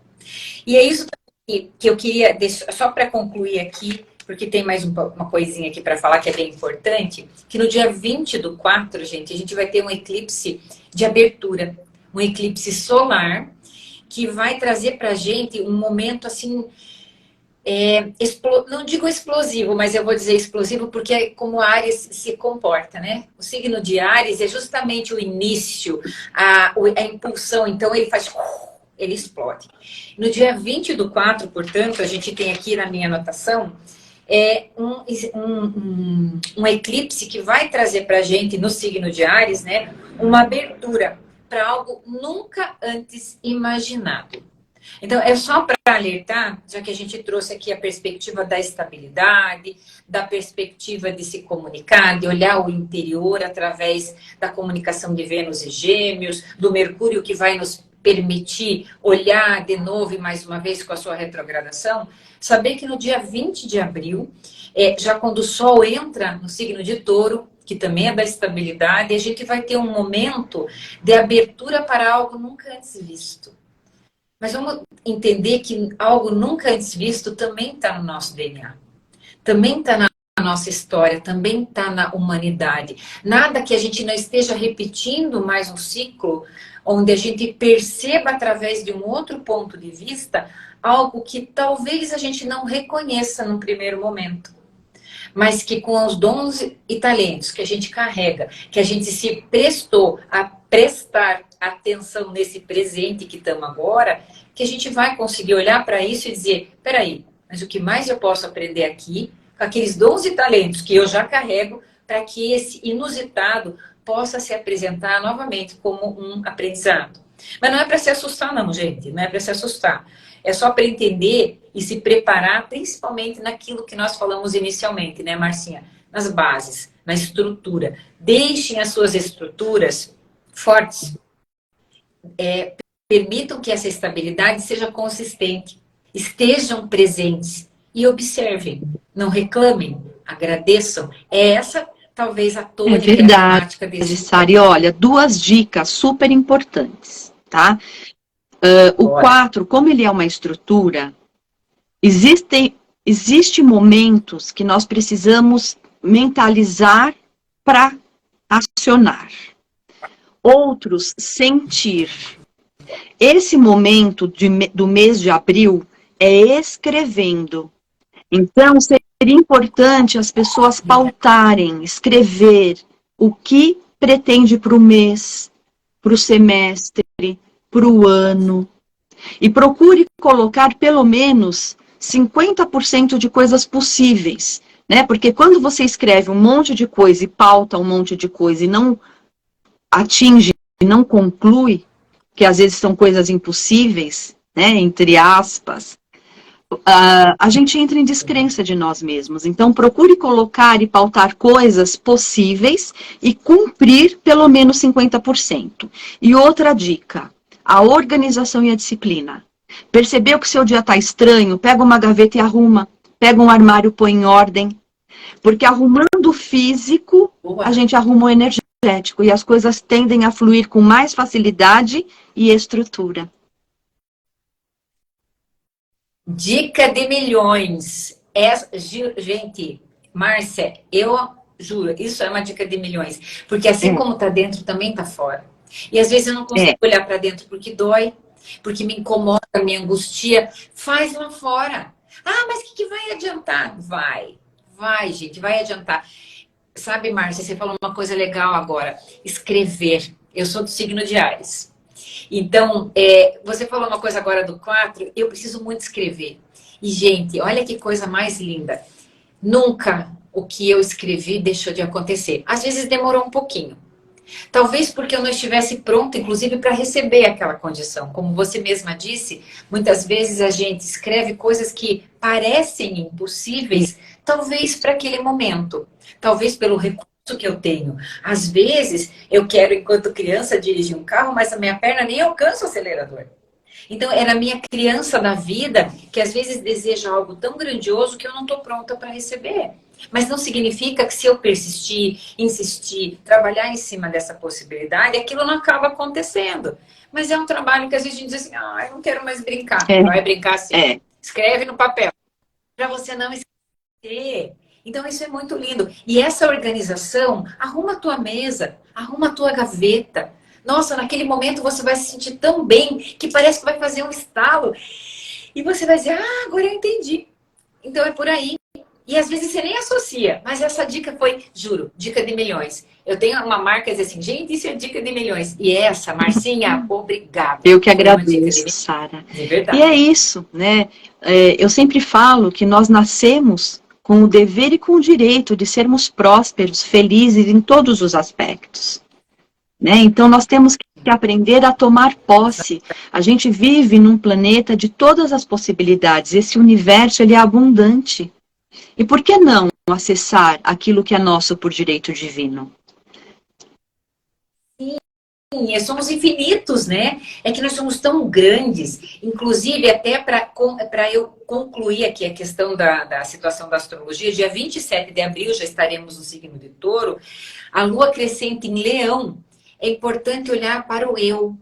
Speaker 1: E é isso que eu queria, só para concluir aqui, porque tem mais uma coisinha aqui para falar que é bem importante, que no dia 20/4, gente, a gente vai ter um eclipse de abertura, um eclipse solar, que vai trazer para a gente um momento assim, não digo explosivo, mas eu vou dizer explosivo porque é como a Áries se comporta, né? O signo de Áries é justamente o início, a impulsão, então ele faz... Ele explode. No dia 20/4, portanto, a gente tem aqui na minha anotação, é um eclipse que vai trazer para a gente, no signo de Áries, né, uma abertura para algo nunca antes imaginado. Então, é só para alertar, já que a gente trouxe aqui a perspectiva da estabilidade, da perspectiva de se comunicar, de olhar o interior através da comunicação de Vênus e Gêmeos, do Mercúrio que vai nos permitir olhar de novo e mais uma vez com a sua retrogradação, saber que no dia 20 de abril, já quando o Sol entra no signo de Touro, que também é da estabilidade, a gente vai ter um momento de abertura para algo nunca antes visto. Mas vamos entender que algo nunca antes visto também está no nosso DNA. Também está na nossa história, também está na humanidade. Nada que a gente não esteja repetindo mais um ciclo, onde a gente perceba através de um outro ponto de vista, algo que talvez a gente não reconheça no primeiro momento. Mas que com os dons e talentos que a gente carrega, que a gente se prestou a prestar atenção nesse presente que estamos agora, que a gente vai conseguir olhar para isso e dizer, peraí, mas o que mais eu posso aprender aqui, com aqueles dons e talentos que eu já carrego, para que esse inusitado possa se apresentar novamente como um aprendizado. Mas não é para se assustar não, gente, não é para se assustar. É só para entender e se preparar, principalmente naquilo que nós falamos inicialmente, né, Marcinha? Nas bases, na estrutura. Deixem as suas estruturas fortes. Permitam que essa estabilidade seja consistente. Estejam presentes e observem. Não reclamem, agradeçam. É essa, talvez, a tônica
Speaker 2: É verdade,
Speaker 1: temática desse...
Speaker 2: Sari. Olha, 2 dicas super importantes, tá? O 4, como ele é uma estrutura, existe momentos que nós precisamos mentalizar para acionar. Outros, sentir. Esse momento do mês de abril é escrevendo. Então, seria importante as pessoas pautarem, escrever o que pretende para o mês, para o semestre, para o ano. E procure colocar pelo menos 50% de coisas possíveis, né? Porque quando você escreve um monte de coisa e pauta um monte de coisa e não atinge, não conclui, que às vezes são coisas impossíveis, né? Entre aspas, a gente entra em descrença de nós mesmos. Então, procure colocar e pautar coisas possíveis e cumprir pelo menos 50%. E outra dica, a organização e a disciplina. Percebeu que seu dia está estranho? Pega uma gaveta e arruma. Pega um armário, põe em ordem. Porque arrumando o físico, a gente arruma o energético. E as coisas tendem a fluir com mais facilidade e estrutura.
Speaker 1: Dica de milhões. Gente, Márcia, eu juro, isso é uma dica de milhões. Porque assim como está dentro, também está fora. E às vezes eu não consigo olhar para dentro porque dói, porque me incomoda, me angustia. Faz lá fora. Ah, mas o que vai adiantar? Vai, gente, vai adiantar. Sabe, Márcia, você falou uma coisa legal agora. Escrever. Eu sou do signo de Áries. Então, você falou uma coisa agora do 4, eu preciso muito escrever. E, gente, olha que coisa mais linda. Nunca o que eu escrevi deixou de acontecer. Às vezes demorou um pouquinho. Talvez porque eu não estivesse pronta, inclusive, para receber aquela condição. Como você mesma disse, muitas vezes a gente escreve coisas que parecem impossíveis, talvez para aquele momento. Talvez pelo recurso que eu tenho. Às vezes, eu quero, enquanto criança, dirigir um carro, mas a minha perna nem alcança o acelerador. Então, é na minha criança da vida que às vezes deseja algo tão grandioso que eu não estou pronta para receber. Mas não significa que se eu persistir, insistir, trabalhar em cima dessa possibilidade, aquilo não acaba acontecendo. Mas é um trabalho que às vezes a gente diz assim, eu não quero mais brincar. Vai brincar assim. Escreve no papel. Para você não esquecer. Então isso é muito lindo. E essa organização, arruma a tua mesa, arruma a tua gaveta. Nossa, naquele momento você vai se sentir tão bem que parece que vai fazer um estalo. E você vai dizer, agora eu entendi. Então é por aí. E às vezes você nem associa, mas essa dica foi, juro, dica de milhões. Eu tenho uma marca que diz assim, gente, isso é dica de milhões. E essa, Marcinha, obrigada.
Speaker 2: Eu que agradeço, Sara.
Speaker 1: De verdade.
Speaker 2: E é isso, né? Eu sempre falo que nós nascemos com o dever e com o direito de sermos prósperos, felizes em todos os aspectos. Né? Então, nós temos que aprender a tomar posse. A gente vive num planeta de todas as possibilidades. Esse universo, ele é abundante. E por que não acessar aquilo que é nosso por direito divino?
Speaker 1: Sim, somos infinitos, né? É que nós somos tão grandes, inclusive até para eu concluir aqui a questão da situação da astrologia, dia 27 de abril já estaremos no signo de Touro, a lua crescente em Leão, é importante olhar para o eu.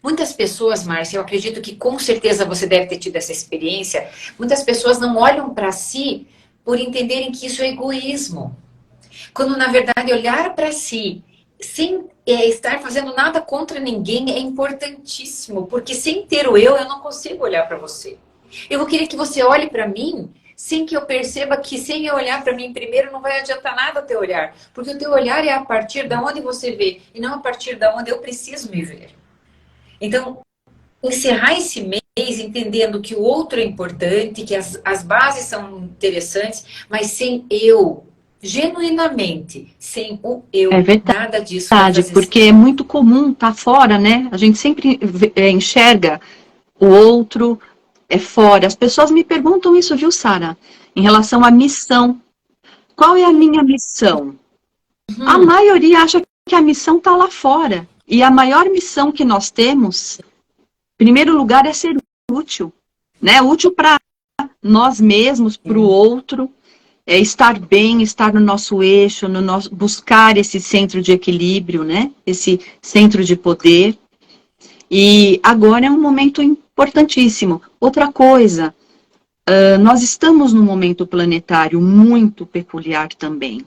Speaker 1: Muitas pessoas, Márcia, eu acredito que com certeza você deve ter tido essa experiência, muitas pessoas não olham para si por entenderem que isso é egoísmo. Quando, na verdade, olhar para si, sem estar fazendo nada contra ninguém, é importantíssimo. Porque sem ter o eu não consigo olhar para você. Eu vou querer que você olhe para mim, sem que eu perceba que sem eu olhar para mim primeiro, não vai adiantar nada o teu olhar. Porque o teu olhar é a partir de onde você vê, e não a partir de onde eu preciso me ver. Então, encerrar esse mês entendendo que o outro é importante, que as bases são interessantes, mas sem eu, genuinamente, sem o eu,
Speaker 2: É verdade,
Speaker 1: nada disso vai fazer
Speaker 2: porque
Speaker 1: sentido.
Speaker 2: é muito comum estar fora, né? A gente sempre enxerga o outro fora. As pessoas me perguntam isso, viu, Sara? Em relação à missão. Qual é a minha missão? A maioria acha que a missão está lá fora. E a maior missão que nós temos, em primeiro lugar, é ser útil. Né? Útil para nós mesmos, para o outro. É estar bem, estar no nosso eixo, buscar esse centro de equilíbrio, né? Esse centro de poder. E agora é um momento importantíssimo. Outra coisa, nós estamos num momento planetário muito peculiar também.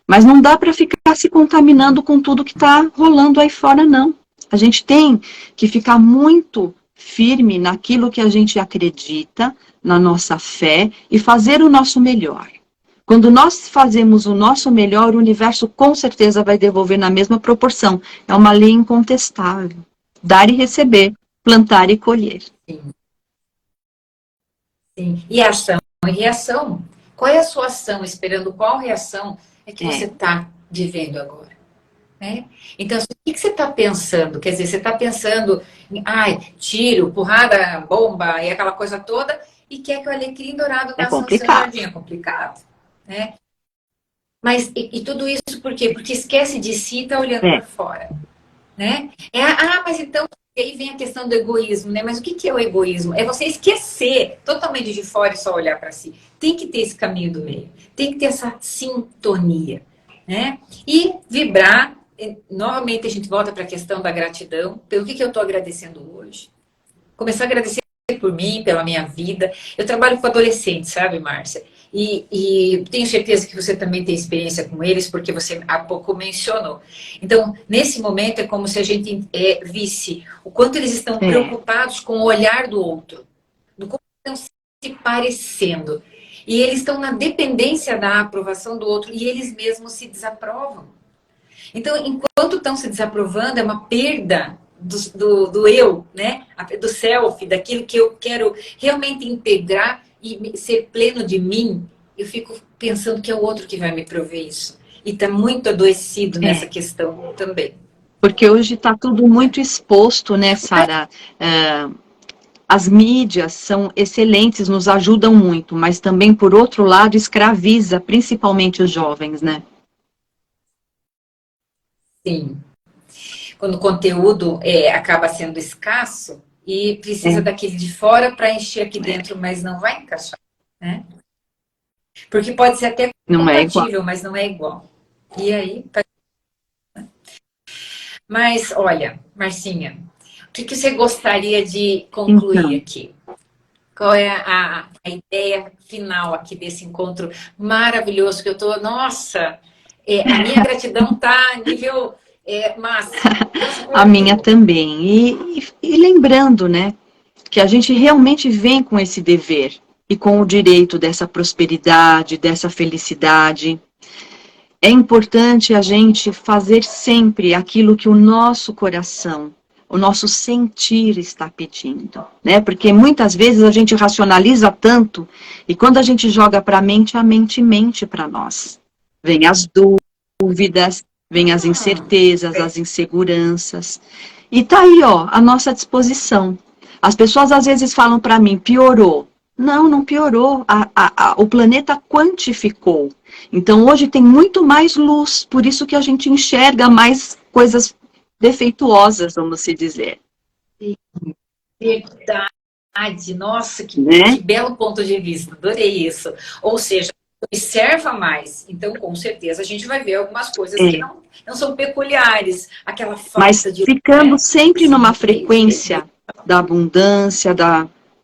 Speaker 2: Mas não dá para ficar se contaminando com tudo que está rolando aí fora, não. A gente tem que ficar muito firme naquilo que a gente acredita, na nossa fé, e fazer o nosso melhor. Quando nós fazemos o nosso melhor, o universo com certeza vai devolver na mesma proporção. É uma lei incontestável. Dar e receber, plantar e colher.
Speaker 1: Sim. Sim. E ação e reação. Qual é a sua ação? Esperando qual reação é que você está vivendo agora? Né? Então, o que você está pensando? Quer dizer, você está pensando em tiro, porrada, bomba e aquela coisa toda, e quer que o alecrim dourado nasça no seu jardim. É complicado. Né? Mas, e tudo isso por quê? Porque esquece de si e está olhando para fora. Né? Mas então, aí vem a questão do egoísmo, né? Mas o que é o egoísmo? É você esquecer totalmente de fora e só olhar para si. Tem que ter esse caminho do meio. Tem que ter essa sintonia, né? E vibrar. Novamente, a gente volta para a questão da gratidão. Pelo que eu estou agradecendo hoje? Começar a agradecer por mim, pela minha vida. Eu trabalho com adolescentes, sabe, Márcia? E tenho certeza que você também tem experiência com eles, porque você há pouco mencionou. Então, nesse momento, é como se a gente visse o quanto eles estão preocupados com o olhar do outro, do como estão se parecendo. E eles estão na dependência da aprovação do outro, e eles mesmos se desaprovam. Então, enquanto estão se desaprovando, é uma perda do eu, né? Do self, daquilo que eu quero realmente integrar e ser pleno de mim. Eu fico pensando que é o outro que vai me prover isso. E está muito adoecido nessa questão também.
Speaker 2: Porque hoje está tudo muito exposto, né, Sara? As mídias são excelentes, nos ajudam muito, mas também, por outro lado, escraviza principalmente os jovens, né?
Speaker 1: Sim. Quando o conteúdo acaba sendo escasso e precisa daquele de fora para encher aqui dentro, mas não vai encaixar, né? Porque pode ser até compatível, mas não é igual. E aí... Mas, olha, Marcinha, o que você gostaria de concluir aqui? Qual é a ideia final aqui desse encontro maravilhoso que eu tô... Nossa, a minha gratidão tá nível máximo.
Speaker 2: A minha também. E lembrando, né, que a gente realmente vem com esse dever e com o direito dessa prosperidade, dessa felicidade. É importante a gente fazer sempre aquilo que o nosso coração o nosso sentir está pedindo, né? Porque muitas vezes a gente racionaliza tanto e quando a gente joga para a mente mente para nós. Vem as dúvidas, vem as incertezas, as inseguranças. E tá aí, ó, à nossa disposição. As pessoas às vezes falam para mim, piorou. Não, não piorou. O planeta quantificou. Então hoje tem muito mais luz, por isso que a gente enxerga mais coisas defeituosas, vamos se dizer.
Speaker 1: Verdade, nossa,
Speaker 2: Né?
Speaker 1: que belo ponto de vista, adorei isso. Ou seja, observa mais, então com certeza a gente vai ver algumas coisas que não são peculiares, aquela
Speaker 2: Mas
Speaker 1: falta de...
Speaker 2: ficando
Speaker 1: né?
Speaker 2: sempre
Speaker 1: Sim,
Speaker 2: numa frequência da abundância,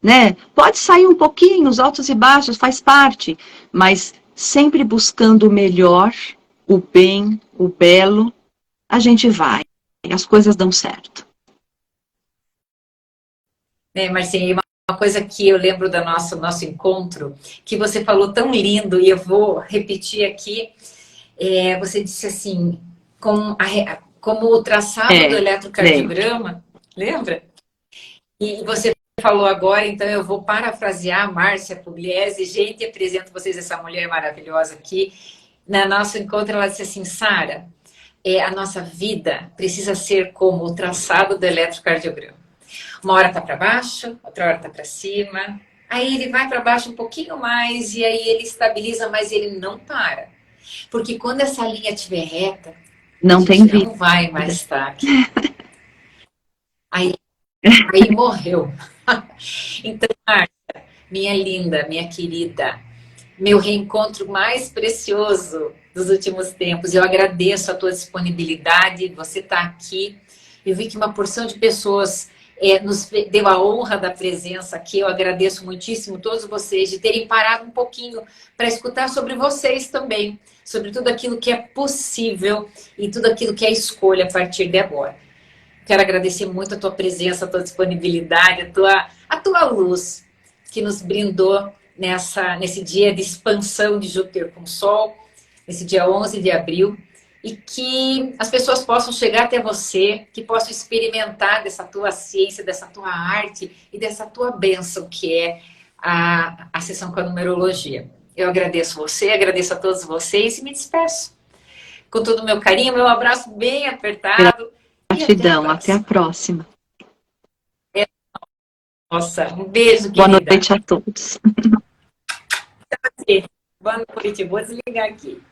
Speaker 2: né? Pode sair um pouquinho, os altos e baixos, faz parte, mas sempre buscando o melhor, o bem, o belo, a gente vai, as coisas dão certo.
Speaker 1: Né, Marcinha, uma coisa que eu lembro do nosso encontro, que você falou tão lindo, e eu vou repetir aqui, você disse assim, como o traçado do eletrocardiograma, lembra? E você falou agora, então eu vou parafrasear a Márcia Pugliese. Gente, apresento vocês essa mulher maravilhosa aqui. No nosso encontro, ela disse assim, Sara, a nossa vida precisa ser como o traçado do eletrocardiograma. Uma hora está para baixo, outra hora está para cima. Aí ele vai para baixo um pouquinho mais e aí ele estabiliza, mas ele não para. Porque quando essa linha estiver reta, a
Speaker 2: Não tem
Speaker 1: gente
Speaker 2: vida.
Speaker 1: não vai mais estar aqui. Aí morreu. Então, Marcia, minha linda, minha querida, meu reencontro mais precioso dos últimos tempos. Eu agradeço a tua disponibilidade, você está aqui. Eu vi que uma porção de pessoas nos deu a honra da presença aqui. Eu agradeço muitíssimo todos vocês de terem parado um pouquinho para escutar sobre vocês também, sobre tudo aquilo que é possível e tudo aquilo que é escolha a partir de agora. Quero agradecer muito a tua presença, a tua disponibilidade, a tua luz que nos brindou nesse dia de expansão de Júpiter com Sol, nesse dia 11 de abril, e que as pessoas possam chegar até você, que possam experimentar dessa tua ciência, dessa tua arte e dessa tua bênção, que é a sessão com a numerologia. Eu agradeço você, agradeço a todos vocês e me despeço. Com todo o meu carinho, meu abraço bem apertado.
Speaker 2: Gratidão, até a próxima.
Speaker 1: Nossa, um beijo,
Speaker 2: Boa
Speaker 1: querida.
Speaker 2: noite a todos.
Speaker 1: Boa noite, vou desligar aqui.